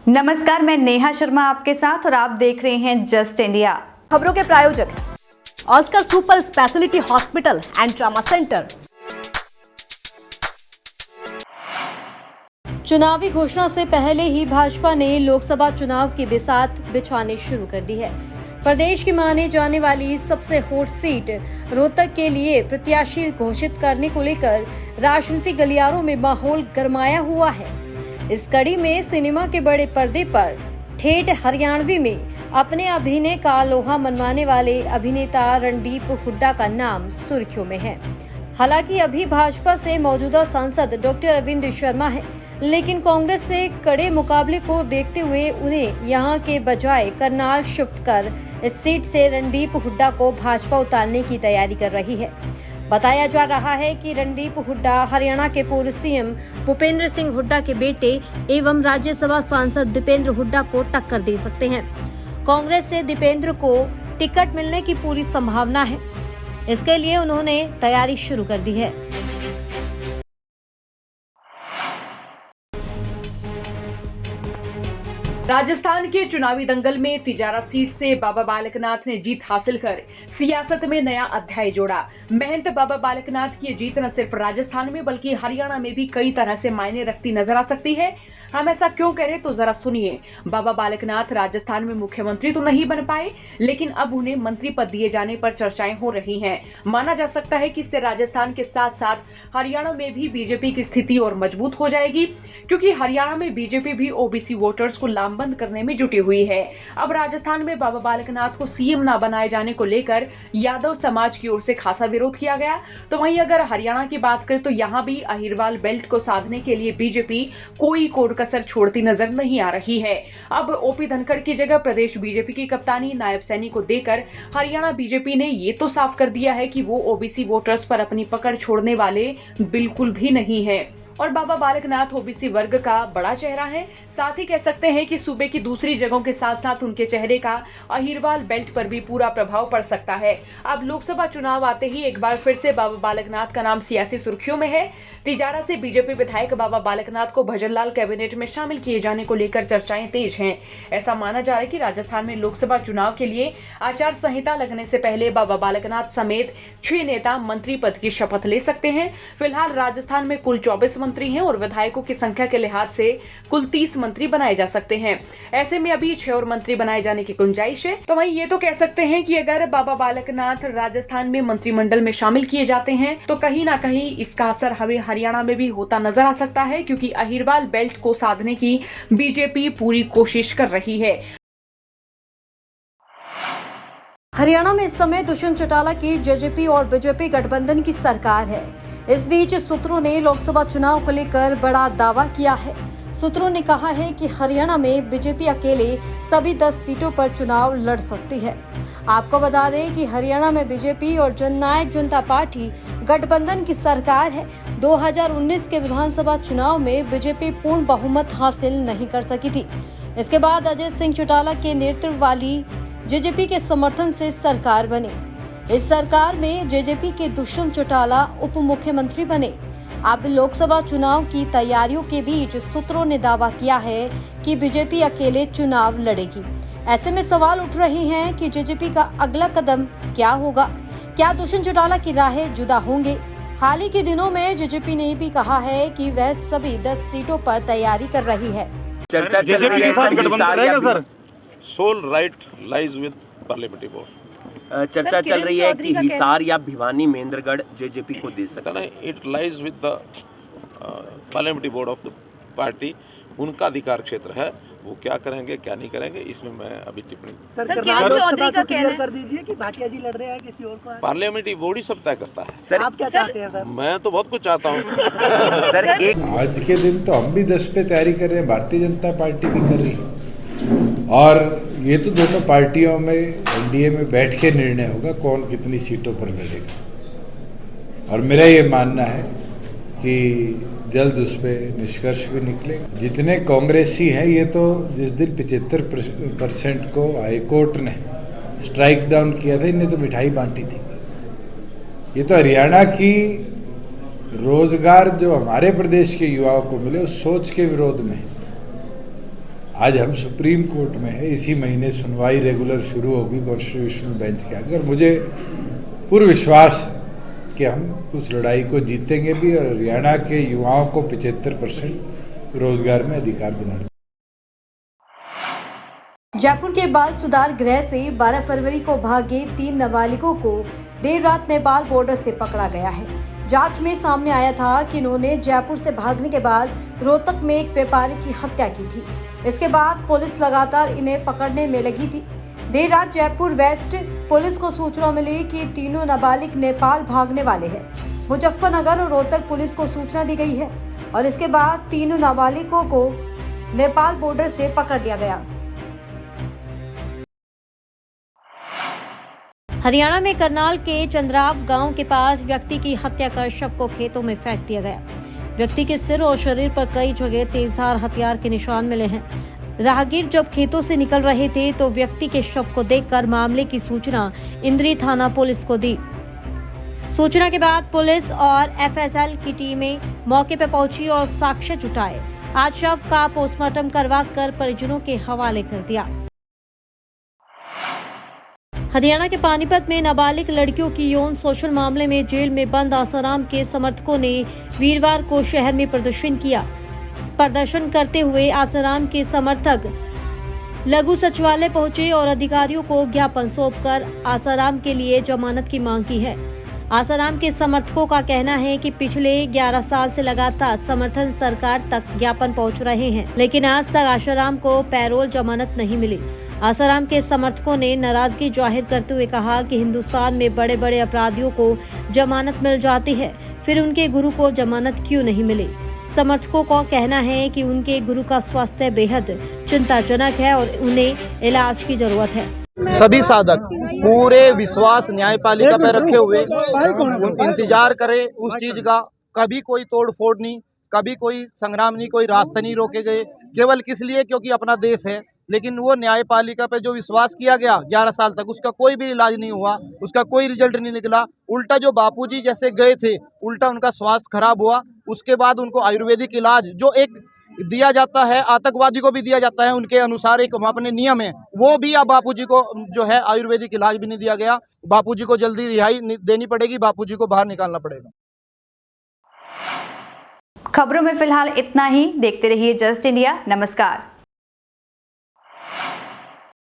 नमस्कार, मैं नेहा शर्मा आपके साथ और आप देख रहे हैं जस्ट इंडिया। खबरों के प्रायोजक Oscar super speciality hospital and trauma centre. चुनावी घोषणा से पहले ही भाजपा ने लोकसभा चुनाव की बिसात बिछानी शुरू कर दी है। प्रदेश की माने जाने वाली सबसे हॉट सीट रोहतक के लिए प्रत्याशी घोषित करने को लेकर राजनीतिक गलियारों में माहौल गरमाया हुआ है। इस कड़ी में सिनेमा के बड़े पर्दे पर ठेठ हरियाणवी में अपने अभिनय का लोहा मनवाने वाले अभिनेता रणदीप हुड्डा का नाम सुर्खियों में है। हालांकि अभी भाजपा से मौजूदा सांसद डॉक्टर अरविंद शर्मा है, लेकिन कांग्रेस से कड़े मुकाबले को देखते हुए उन्हें यहां के बजाय करनाल शिफ्ट कर इस सीट से रणदीप हुड्डा को भाजपा उतारने की तैयारी कर रही है। बताया जा रहा है कि रणदीप हुड्डा हरियाणा के पूर्व सीएम भूपेंद्र सिंह हुड्डा के बेटे एवं राज्यसभा सांसद दीपेंद्र हुड्डा को टक्कर दे सकते हैं। कांग्रेस से दीपेंद्र को टिकट मिलने की पूरी संभावना है। इसके लिए उन्होंने तैयारी शुरू कर दी है। राजस्थान के चुनावी दंगल में तिजारा सीट से बाबा बालकनाथ ने जीत हासिल कर सियासत में नया अध्याय जोड़ा। महंत बाबा बालकनाथ की जीत न सिर्फ राजस्थान में बल्कि हरियाणा में भी कई तरह से मायने रखती नजर आ सकती है। हम ऐसा क्यों कह रहे तो जरा सुनिए। बाबा बालकनाथ राजस्थान में मुख्यमंत्री तो नहीं बन पाए, लेकिन अब उन्हें मंत्री पद दिए जाने पर चर्चाएं हो रही हैं। माना जा सकता है कि इससे राजस्थान के साथ साथ हरियाणा में भी बीजेपी की स्थिति और मजबूत हो जाएगी, क्योंकि हरियाणा में बीजेपी भी ओबीसी वोटर्स को लामबंद करने में जुटी हुई है। अब राजस्थान में बाबा बालकनाथ को सीएम न बनाए जाने को लेकर यादव समाज की ओर से खासा विरोध किया गया। तो वहीं अगर हरियाणा की बात करें तो यहाँ भी अहिरवाल बेल्ट को साधने के लिए बीजेपी कोई कोर कसर छोड़ती नजर नहीं आ रही है। अब ओपी धनखड़ की जगह प्रदेश बीजेपी की कप्तानी नायब सैनी को देकर हरियाणा बीजेपी ने ये तो साफ कर दिया है कि वो ओबीसी वोटर्स पर अपनी पकड़ छोड़ने वाले बिल्कुल भी नहीं है। और बाबा बालकनाथ ओबीसी वर्ग का बड़ा चेहरा है। साथ ही कह सकते हैं कि सूबे की दूसरी जगहों के साथ साथ उनके चेहरे का अहिरवाल बेल्ट पर भी पूरा प्रभाव पड़ सकता है। अब लोकसभा चुनाव आते ही एक बार फिर से बाबा बालकनाथ का नाम सियासी सुर्खियों में है। तिजारा से बीजेपी विधायक बाबा बालकनाथ को भजनलाल कैबिनेट में शामिल किए जाने को लेकर चर्चाएं तेज हैं। ऐसा माना जा रहा है कि राजस्थान में लोकसभा चुनाव के लिए आचार संहिता लगने से पहले बाबा बालकनाथ समेत 6 नेता मंत्री पद की शपथ ले सकते हैं। फिलहाल राजस्थान में कुल 24 मंत्री हैं और विधायकों की संख्या के लिहाज से कुल 30 मंत्री बनाए जा सकते हैं। ऐसे में अभी 6 और मंत्री बनाए जाने की गुंजाइश है। तो वहीं ये तो कह सकते हैं कि अगर बाबा बालकनाथ राजस्थान में मंत्रिमंडल में शामिल किए जाते हैं तो कहीं ना कहीं इसका असर हमें हरियाणा में भी होता नजर आ सकता है, क्योंकि अहिरवाल बेल्ट को साधने की बीजेपी पूरी कोशिश कर रही है। हरियाणा में इस समय दुष्यंत चौटाला की जेजेपी और बीजेपी गठबंधन की सरकार है। इस बीच सूत्रों ने लोकसभा चुनाव को लेकर बड़ा दावा किया है। सूत्रों ने कहा है कि हरियाणा में बीजेपी अकेले सभी 10 सीटों पर चुनाव लड़ सकती है। आपको बता दें कि हरियाणा में बीजेपी और जननायक जनता पार्टी गठबंधन की सरकार है। 2019 के विधानसभा चुनाव में बीजेपी पूर्ण बहुमत हासिल नहीं कर सकी थी। इसके बाद अजय सिंह चौटाला के नेतृत्व वाली जेजेपी के समर्थन से सरकार बनी। इस सरकार में जेजेपी के दुष्यंत चौटाला उप मुख्यमंत्री बने। अब लोकसभा चुनाव की तैयारियों के बीच सूत्रों ने दावा किया है कि बीजेपी अकेले चुनाव लड़ेगी। ऐसे में सवाल उठ रहे हैं कि जेजेपी का अगला कदम क्या होगा। क्या दुष्यंत चौटाला की राहें जुदा होंगे? हाल ही के दिनों में जेजेपी ने भी कहा है कि वह सभी 10 सीटों पर तैयारी कर रही है। चर्चा जेजेपी के साथ गठबंधन रहेगा sir. Sole right lies with parliamentary board. चर्चा चल रही है कि हिसार या भिवानी महेंद्रगढ़ जेजेपी को दे सकता है। It lies with the parliamentary board of the party. उनका अधिकार क्षेत्र है, वो क्या करेंगे क्या नहीं करेंगे इसमें मैं अभी टिप्पणी सर चौधरी का क्लियर कर दीजिए कि भाटिया जी लड़ रहे हैं किसी और को। पार्लियामेंट्री बोर्ड ही सब तय करता है। सर आप क्या चाहते हैं सर? मैं तो बहुत कुछ चाहता हूँ। सर एक आज के दिन तो हम भी 10 पे तैयारी कर रहे हैं, भारतीय जनता पार्टी भी कर रही है, और ये तो दोनों पार्टियों में एनडीए में बैठ के निर्णय होगा कौन कितनी सीटों पर लड़ेगा। और मेरा ये मानना है कि जल्द उस पर निष्कर्ष भी निकलेगा। जितने कांग्रेसी हैं, ये तो जिस दिन 75% को हाईकोर्ट ने स्ट्राइक डाउन किया था, इन्हें तो मिठाई बांटी थी। ये तो हरियाणा की रोजगार जो हमारे प्रदेश के युवाओं को मिले उस सोच के विरोध में। आज हम सुप्रीम कोर्ट में है, इसी महीने सुनवाई रेगुलर शुरू होगी कॉन्स्टिट्यूशनल बेंच के आगे, और मुझे पूर्ण विश्वास है कि हम उस लड़ाई को जीतेंगे भी और हरियाणा के युवाओं को 75% रोजगार में अधिकार दिलाना। जयपुर के बाल सुधार गृह से 12 फरवरी को भागे 3 नाबालिगों को देर रात नेपाल बॉर्डर से पकड़ा गया है। जांच में सामने आया था कि इन्होंने जयपुर से भागने के बाद रोहतक में एक व्यापारी की हत्या की थी। इसके बाद पुलिस लगातार इन्हें पकड़ने में लगी थी। देर रात जयपुर वेस्ट पुलिस को सूचना मिली कि तीनों नाबालिग नेपाल भागने वाले हैं। मुजफ्फरनगर और रोहतक पुलिस को सूचना दी गई है और इसके बाद तीनों नाबालिगों को नेपाल बॉर्डर से पकड़ लिया गया। हरियाणा में करनाल के चंद्राव गांव के पास व्यक्ति की हत्या कर शव को खेतों में फेंक दिया गया। व्यक्ति के सिर और शरीर पर कई जगह तेजधार हथियार के निशान मिले हैं। राहगीर जब खेतों से निकल रहे थे तो व्यक्ति के शव को देखकर मामले की सूचना इंद्री थाना पुलिस को दी। सूचना के बाद पुलिस और एफएसएल की टीमें मौके पर पहुंची और साक्ष्य जुटाए। आज शव का पोस्टमार्टम करवाकर परिजनों के हवाले कर दिया। हरियाणा के पानीपत में नाबालिग लड़कियों की यौन शोषण मामले में जेल में बंद आसाराम के समर्थकों ने वीरवार को शहर में प्रदर्शन किया। प्रदर्शन करते हुए आसाराम के समर्थक लघु सचिवालय पहुंचे और अधिकारियों को ज्ञापन सौंपकर आसाराम के लिए जमानत की मांग की है। आसाराम के समर्थकों का कहना है कि पिछले 11 साल से लगातार समर्थन सरकार तक ज्ञापन पहुंच रहे हैं, लेकिन आज तक आसाराम को पैरोल जमानत नहीं मिली। आसाराम के समर्थकों ने नाराजगी जाहिर करते हुए कहा कि हिंदुस्तान में बड़े बड़े अपराधियों को जमानत मिल जाती है, फिर उनके गुरु को जमानत क्यों नहीं मिली। समर्थकों का कहना है कि उनके गुरु का स्वास्थ्य बेहद चिंताजनक है और उन्हें इलाज की जरूरत है। सभी साधक पूरे विश्वास न्यायपालिका पर रखे हुए इंतजार करें उस चीज का। कभी कोई तोड़ फोड़ नहीं, कभी कोई संग्राम नहीं, कोई रास्ता नहीं रोके गए, केवल किस लिए, क्योंकि अपना देश है। लेकिन वो न्यायपालिका पे जो विश्वास किया गया 11 साल तक, उसका कोई भी इलाज नहीं हुआ, उसका कोई रिजल्ट नहीं निकला। उल्टा जो बापूजी जैसे गए थे, उल्टा उनका स्वास्थ्य खराब हुआ। उसके बाद उनको आयुर्वेदिक इलाज जो एक दिया जाता है, आतंकवादी को भी दिया जाता है, उनके अनुसार एक अपने नियम है, वो भी अब बापूजी को जो है आयुर्वेदिक इलाज भी नहीं दिया गया। बापूजी को जल्दी रिहाई देनी पड़ेगी, बापूजी को बाहर निकालना पड़ेगा। खबरों में फिलहाल इतना ही। देखते रहिए जस्ट इंडिया। नमस्कार।